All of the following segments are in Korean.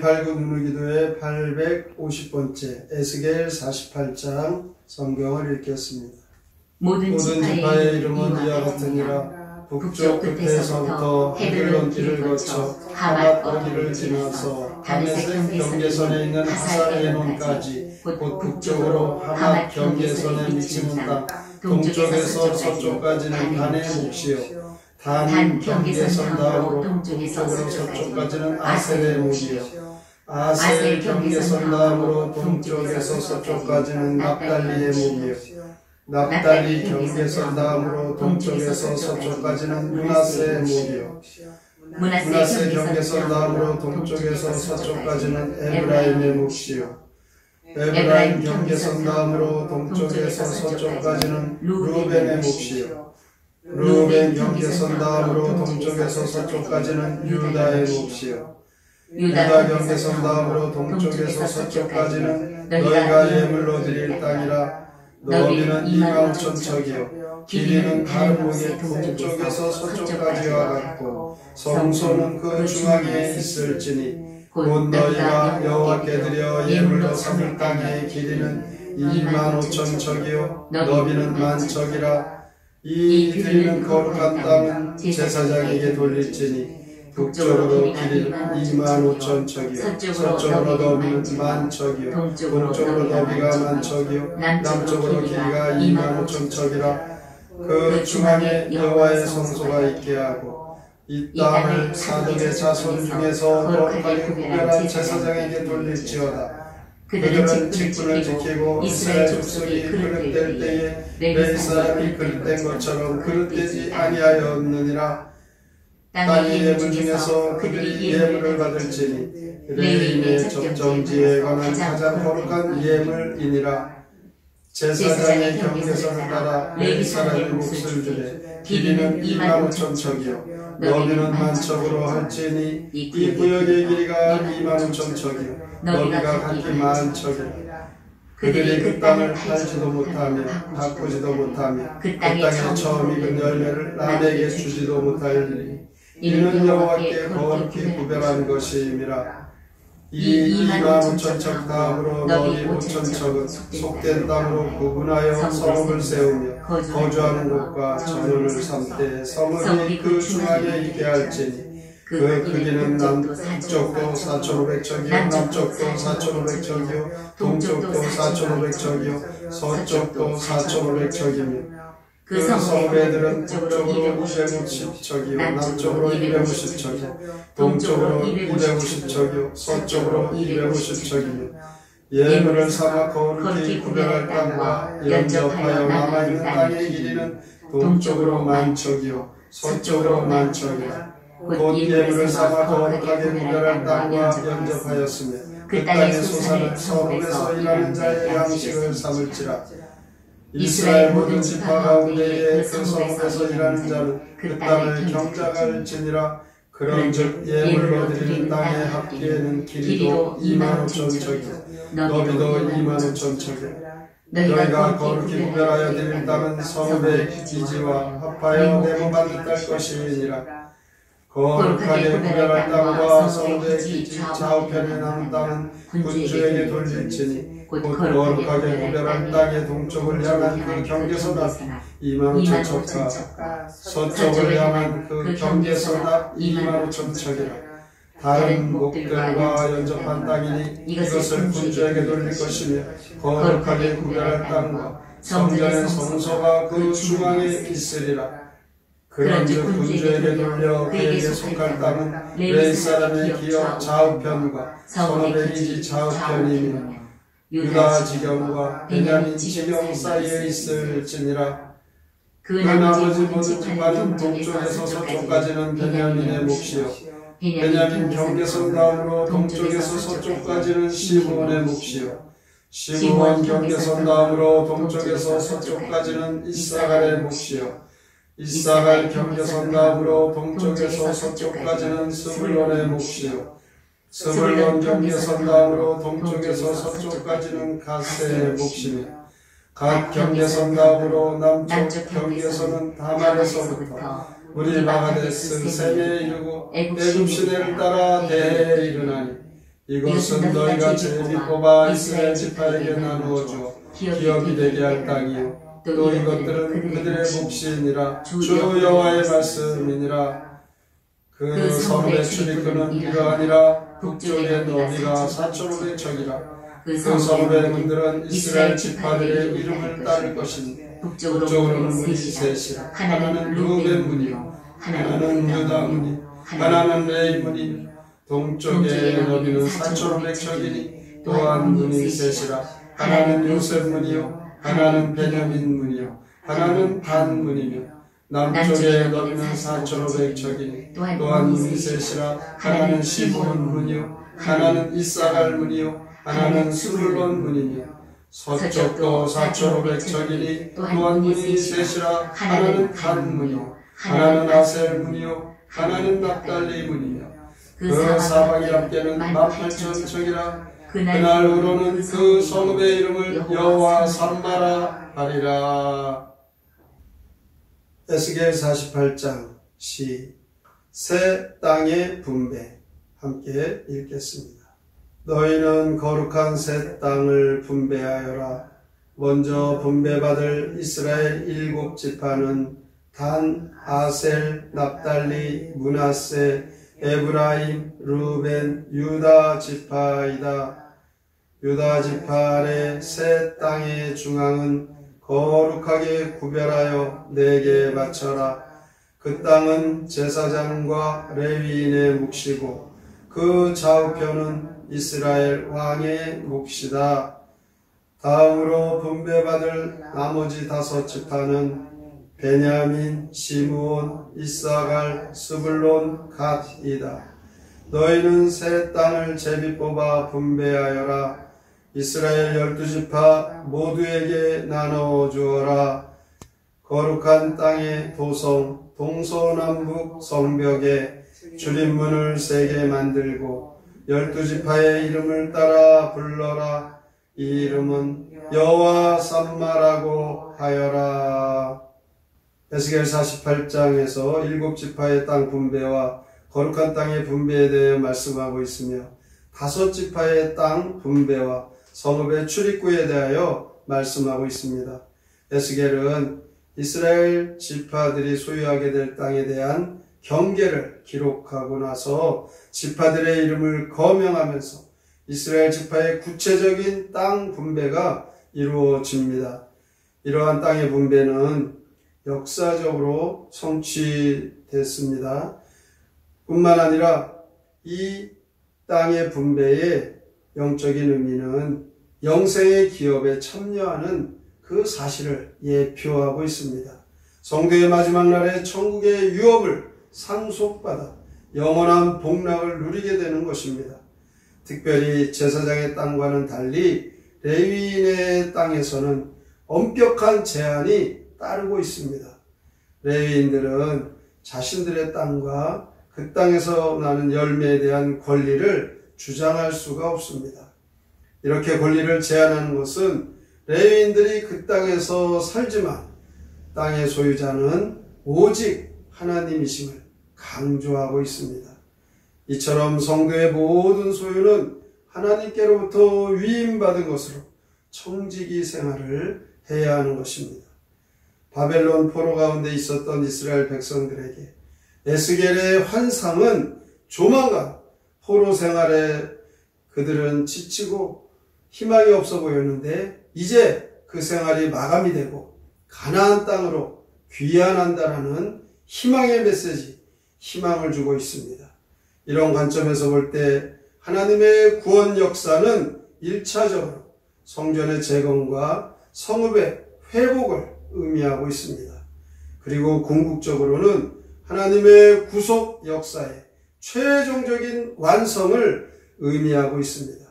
8구 누누기도의 850번째 에스겔 48장 성경을 읽겠습니다. 모든 지파의 이름은 이와 같으니라. 북쪽 끝에서부터 헤블론 길을 거쳐 하맛 거기를 지나서 다메섹 경계선에 있는 하사레논까지 곧 북쪽으로 하맛 경계선에 미치는 땅 동쪽에서 서쪽까지는 단의 몫이요 단 경계선 다음으로 동쪽으로 서쪽까지는 아셀의 몫이요 아셀 경계선 다음으로 동쪽에서 서쪽까지는 납달리의 몫이요 납달리 경계선 다음으로 동쪽에서 서쪽까지는 므낫세의 몫이요 므낫세 경계선 다음으로 동쪽에서 서쪽까지는 에브라임의 몫이요 에브라임 경계선 다음으로 동쪽에서 서쪽까지는 루벤의 몫이요 루벤 경계선 다음으로 동쪽에서 서쪽까지는 유다의 몫이요 유다 경계선 다음으로 동쪽에서 서쪽까지는 너희가 예물로 드릴 땅이라. 너비는 25,000척이요 길이는 가르목의 동쪽에서 서쪽까지와 같고 성소는 그 중앙에 있을지니 곧 너희가 여호와께 드려 예물로 삼을 땅의 길이는 25,000척이요 너비는 10,000척이라. 이 드리는 거룩한 땅은 제사장에게 돌릴지니 북쪽으로 길이는 25,000척이요 서쪽으로 너비는 10,000척이요 동쪽으로 너비가 10,000척이요 남쪽으로 길이가 25,000척이라. 그 중앙에 여호와의 성소가 있게 하고 이 땅을 사독의 자손 중에서 거룩하게 구별한 제사장에게 돌릴지어다. 그들은 직분을 지키고 이스라엘 족속이 그릇될 때에 레위 사람이 그릇된 것처럼 그릇되지 아니하였느니라. 땅의 예물 중에서 그들이 예물을 받을지니 레위인의 적정지에 관한 가장 거룩한 예물이니라. 제사장의 경계선을 따라 레위 사람의 몫을 주되 길이는 25,000척이요 너비는 10,000척으로 할지니 이 구역의 길이가 25,000척이요 너비가 각기 10,000척이라. 그들이 그 땅을 팔지도 못하며 바꾸지도 못하며 그 땅에 처음 익은 열매를 남에게 주지도 못하리니 이는 여호와께 거룩히 구별한 것임이라. 이 25,000척 다음으로 너비 5,000척은 속된 땅으로 구분하여 성읍을 세우며 거주하는 곳과 전원을 삼되 성읍이 그 중앙에 있게 할지니 그 크기는 북쪽도 4,500척이요 남쪽도 4,500척이요 동쪽도 4,500척이요 서쪽도 4,500척이며 그 성읍애들은 북쪽으로 250척이요 남쪽으로 250척이요 동쪽으로 250척이요 서쪽으로 250척이며 예물을 삼아 거룩히 구별할 땅과 연접하여 남아있는 땅의 길이는 동쪽으로 10,000척이요 서쪽으로 10,000척이라. 곧 예물을 삼아 거룩하게 구별할 땅과 연접하였으며 그 땅의 소산은 성읍에서 일하는 자의 양식을 삼을지라. 이스라엘 모든 지파 가운데에 그 성읍에서 일하는 자는 그 땅을 경작할지니라. 그런즉 예물로 드리는 땅의 합계에는 길이도 25,000척이요 너비도 25,000척이요 너희가 거룩히 구별하여 드릴 땅은 성읍의 기지와 합하여 네모만 뜰 것이니라. 거룩하게 구별할 땅과 성읍의 기지 좌우편에 남은 땅은 군주에게 돌릴지니 곧 거룩하게 구별한 땅의 동쪽을 향한 그 경계선 앞 25,000척과 서쪽을 향한 그 경계선 앞 25,000척이라. 다른 목들과 연접한 땅이니 이것을 군주에게 돌릴 것이며 거룩하게 구별할 땅과 성전의 성소가 그 중앙에 있으리라. 그런즉 군주에게 돌려 그에게 속할 땅은 레위 사람의 기업 좌우편과 성읍의 기지 좌우편이며 유다 지경과 베냐민 지경 사이에 있을지니라. 그 나머지 모든 지파는 동쪽에서 서쪽까지는 베냐민의 몫이요 베냐민 경계선 다음으로 동쪽에서 서쪽까지는 시므온의 몫이요 시므온 경계선 다음으로 동쪽에서 서쪽까지는 이사갈의 몫이요 이사갈 경계선 다음으로 동쪽에서 서쪽까지는 스불론의 몫이요 스불론 경계선 다음으로 동쪽에서 서쪽까지는 갓세의 몫이며 갓 경계선 다음으로 남쪽 경계선은 다말에서부터 무리바가데스 셈에 이르고 애굽 시내를 따라 대해에 이르나니 이것은 너희가 제비 뽑아 이스라엘 지파에게 나누어 주어 기업이 되게 할 땅이요 또 이것들은 그들의 몫이니라 주 여호와의 말씀이니라. 그 성읍의 출입구는 이러하니라. 북쪽의 너비가 4,500척이라. 그 성읍의 문들은 이스라엘 지파들의 이름을 따를 것이니 북쪽으로는 문이 셋이라. 하나는 루벤 문이요 하나는 유다 문이요 하나는 레위 문이요 동쪽의 너비는 4,500척이니 또한 문이 셋이라. 하나는 요셉 문이요 하나는 베냐민 문이요 하나는 단 문이며 남쪽의 너비는 4,500척이니 또한 문이 셋이라. 하나는 시므온 문이요 하나는 이사갈 문이요 하나는 스불론 문이며 서쪽도 4,500척이니 또한 문이 셋이라. 하나는 간 문이요 하나는 아셀 문이요 하나는 납달리 문이며 그 사방이 합계는 18,000척이라. 그날로는 그 성읍의 이름을 여호와 삼마라 하리라. 에스겔 48장 시 새 땅의 분배 함께 읽겠습니다. 너희는 거룩한 새 땅을 분배하여라. 먼저 분배받을 이스라엘 7지파는 단, 아셀, 납달리, 므낫세, 에브라임, 루벤, 유다 지파이다. 유다 지파 아래 새 땅의 중앙은 거룩하게 구별하여 내게 바쳐라. 그 땅은 제사장과 레위인의 몫이고 그 좌우편은 이스라엘 왕의 몫이다. 다음으로 분배받을 나머지 5지파는 베냐민, 시므온, 이사갈, 스불론, 갓이다. 너희는 새 땅을 제비 뽑아 분배하여라. 이스라엘 12지파 모두에게 나눠 주어라. 거룩한 땅의 도성, 동서남북 성벽에 출입문을 3개 만들고 12지파의 이름을 따라 불러라. 이 이름은 여호와 삼마라고 하여라. 에스겔 48장에서 7지파의 땅 분배와 거룩한 땅의 분배에 대해 말씀하고 있으며 5지파의 땅 분배와 성읍의 출입구에 대하여 말씀하고 있습니다. 에스겔은 이스라엘 지파들이 소유하게 될 땅에 대한 경계를 기록하고 나서 지파들의 이름을 거명하면서 이스라엘 지파의 구체적인 땅 분배가 이루어집니다. 이러한 땅의 분배는 역사적으로 성취됐습니다. 뿐만 아니라 이 땅의 분배의 영적인 의미는 영생의 기업에 참여하는 그 사실을 예표하고 있습니다. 성도의 마지막 날에 천국의 유업을 상속받아 영원한 복락을 누리게 되는 것입니다. 특별히 제사장의 땅과는 달리 레위인의 땅에서는 엄격한 제한이 따르고 있습니다. 레위인들은 자신들의 땅과 그 땅에서 나는 열매에 대한 권리를 주장할 수가 없습니다. 이렇게 권리를 제한하는 것은 레위인들이 그 땅에서 살지만 땅의 소유자는 오직 하나님이심을 강조하고 있습니다. 이처럼 성도의 모든 소유는 하나님께로부터 위임받은 것으로 청지기 생활을 해야 하는 것입니다. 바벨론 포로 가운데 있었던 이스라엘 백성들에게 에스겔의 환상은 조만간 포로 생활에 그들은 지치고 희망이 없어 보였는데 이제 그 생활이 마감이 되고 가나안 땅으로 귀환한다라는 희망의 메시지, 희망을 주고 있습니다. 이런 관점에서 볼 때 하나님의 구원 역사는 1차적으로 성전의 재건과 성읍의 회복을 의미하고 있습니다. 그리고 궁극적으로는 하나님의 구속 역사의 최종적인 완성을 의미하고 있습니다.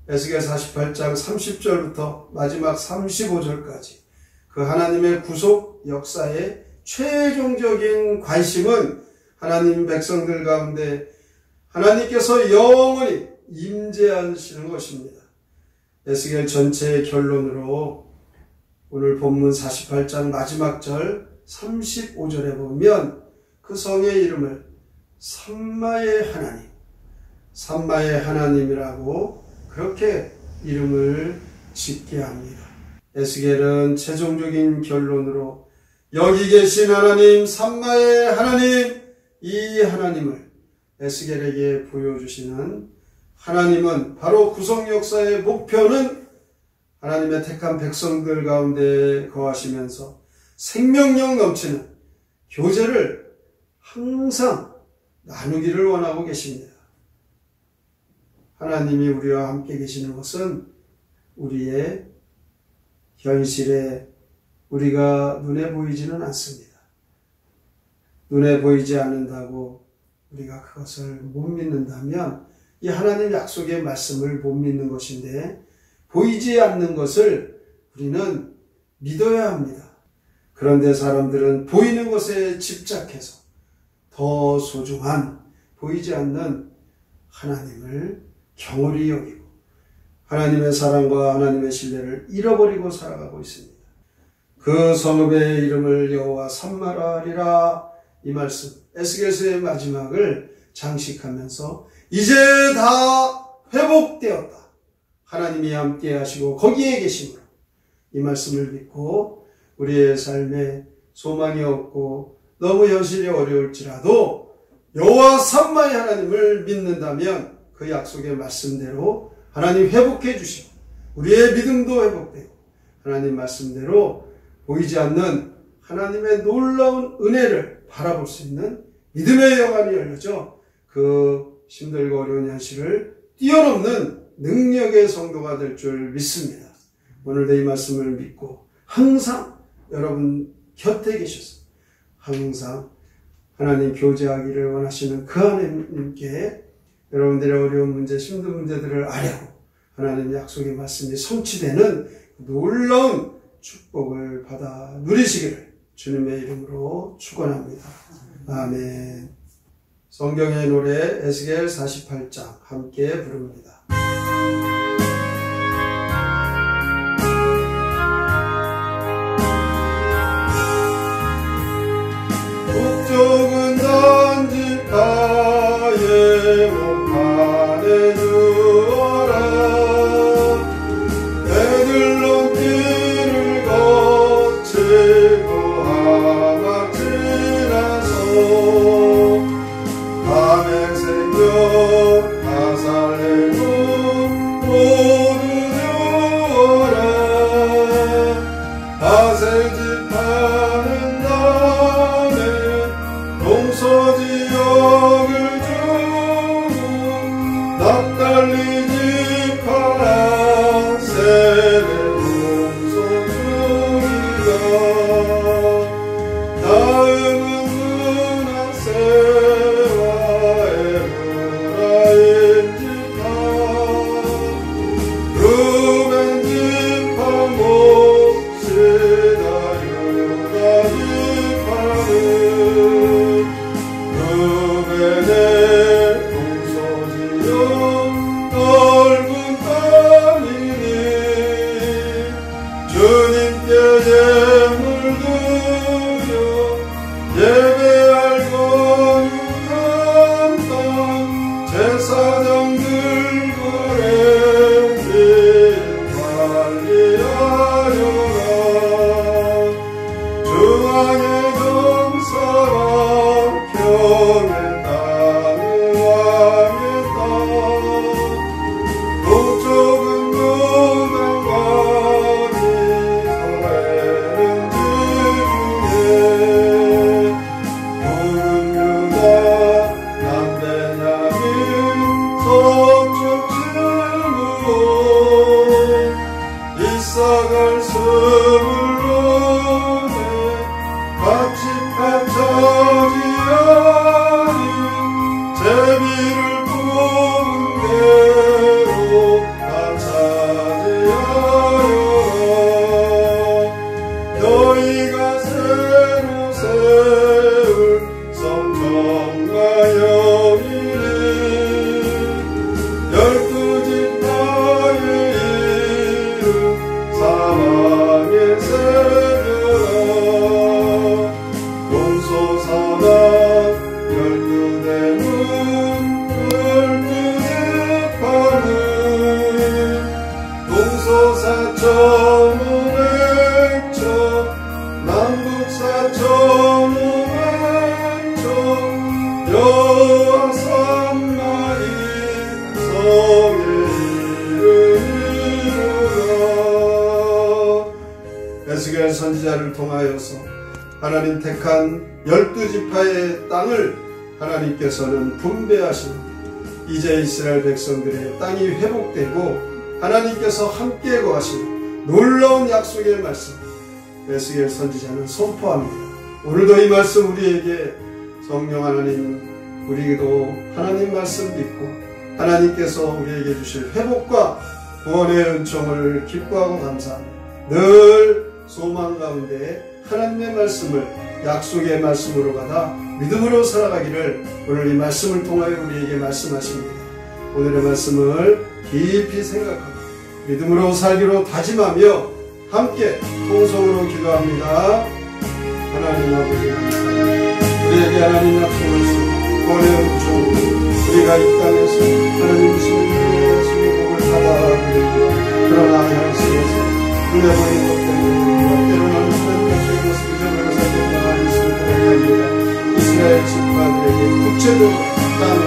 에스겔 48장 30절부터 마지막 35절까지 그 하나님의 구속 역사의 최종적인 관심은 하나님 백성들 가운데 하나님께서 영원히 임재하시는 것입니다. 에스겔 전체의 결론으로 오늘 본문 48장 마지막 절 35절에 보면 그 성의 이름을 삼마의 하나님, 삼마의 하나님이라고 그렇게 이름을 짓게 합니다. 에스겔은 최종적인 결론으로 여기 계신 하나님, 삼마의 하나님, 이 하나님을 에스겔에게 보여주시는 하나님은 바로 구속 역사의 목표는 하나님의 택한 백성들 가운데 거하시면서 생명력 넘치는 교제를 항상 나누기를 원하고 계십니다. 하나님이 우리와 함께 계시는 것은 우리의 현실에 우리가 눈에 보이지는 않습니다. 눈에 보이지 않는다고 우리가 그것을 못 믿는다면 이 하나님 약속의 말씀을 못 믿는 것인데, 보이지 않는 것을 우리는 믿어야 합니다. 그런데 사람들은 보이는 것에 집착해서 더 소중한 보이지 않는 하나님을 경홀히 여기고 하나님의 사랑과 하나님의 신뢰를 잃어버리고 살아가고 있습니다. 그 성읍의 이름을 여호와 삼마라 하리라, 이 말씀 에스겔서의 마지막을 장식하면서 이제 다 회복되었다, 하나님이 함께 하시고 거기에 계심으로, 이 말씀을 믿고 우리의 삶에 소망이 없고 너무 현실이 어려울지라도 여호와 삼마의 하나님을 믿는다면 그 약속의 말씀대로 하나님 회복해 주시고 우리의 믿음도 회복되고 하나님 말씀대로 보이지 않는 하나님의 놀라운 은혜를 바라볼 수 있는 믿음의 영안이 열려져 그 힘들고 어려운 현실을 뛰어넘는 능력의 성도가 될 줄 믿습니다. 오늘도 이 말씀을 믿고 항상 여러분 곁에 계셔서 항상 하나님 교제하기를 원하시는 그 하나님께 여러분들의 어려운 문제, 힘든 문제들을 아뢰고 하나님 약속의 말씀이 성취되는 놀라운 축복을 받아 누리시기를 주님의 이름으로 축원합니다. 아멘. 성경의 노래 에스겔 48장 함께 부릅니다. 북쪽은 단지 바에 몸판에 누워라, 애들로 길을 거치고 하마 지나서 밤에 생겨 나살레고 모두 누워라, 밭을 집하는 날에 동서지역을 주고 납달리 집하라, 세례 동서주리라, 다음은 문하세와 에브라임 지파, 루벤 지파, 몫이다 유다 지파는 루벤의 동서지역 넓은 땅이니 주님께 예물 드려 예배할 거룩한 땅, 제사장들 거래 관리하려라, 중앙의 정사와 경의 땅은 왕의 땅, 북쪽은 요단강이 서해를 에스겔 선지자를 통하여서 하나님 택한 12지파의 땅을 하나님께서는 분배하시는, 이제 이스라엘 백성들의 땅이 회복되고 하나님께서 함께 거하시는 놀라운 약속의 말씀, 에스겔 선지자는 선포합니다. 오늘도 이 말씀 우리에게 성령 하나님, 우리도 하나님 말씀 믿고 하나님께서 우리에게 주실 회복과 구원의 은총을 기뻐하고 감사합니다. 늘 소망 가운데 하나님의 말씀을 약속의 말씀으로 받아 믿음으로 살아가기를 오늘 이 말씀을 통하여 우리에게 말씀하십니다. 오늘의 말씀을 깊이 생각하고 믿음으로 살기로 다짐하며 함께 통성으로 기도합니다. 하나님 아버지, 우리에게 하나님 약속하신 구원의 은총, 우리가 이 땅에서 하나님 주시는 말씀의 복을 받아들입니다. 그러나 현실에서 눈에 보이는 것 때문에 때로는 하나님 약속의 것을 잊어버려 살게 하는 있음을 고백합니다. 이스라엘 지파들에게 구체적으로 땅을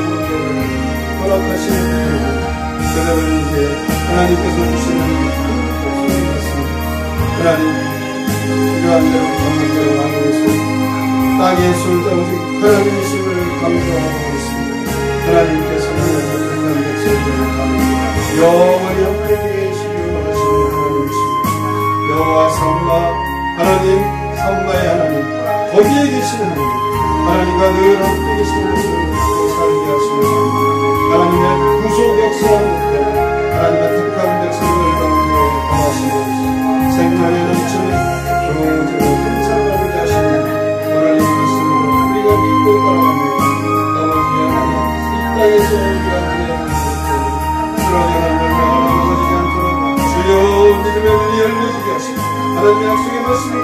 허락하시는 하나님, 그들은 이제 하나님께서 주시는 큰 복수를 받습니다. 하나님, 이러한 대로 정말대로 하면서 땅의 솔자 오직 하나님이심을 강조하고 있습니다. 하나님께서는 하나님의 백성들을 가릅니다. 영원히 함께 계시기를 원하시는 하나님이십니다. 여호와 삼마 하나님, 삼마의 하나님, 거기에 계시는 하나님, 하나님과 늘 함께 계시는 하나님을 살게 하시는 하나님, 하나님의 구속 역사와 목표, 하나님의 택한 백성들 가운데 거하시면서 생명의 넘치는 교제로 항상 가게 하시는 오늘 이 말씀으로 우리가 믿고 따라갑니다. 아버지 하나님, 이 땅에서 우리가 하나님을 쓰러져 하나님을 넘어지지 않도록 주여 믿음의 눈이 열려지게 하시고 하나님의 약속의 말씀을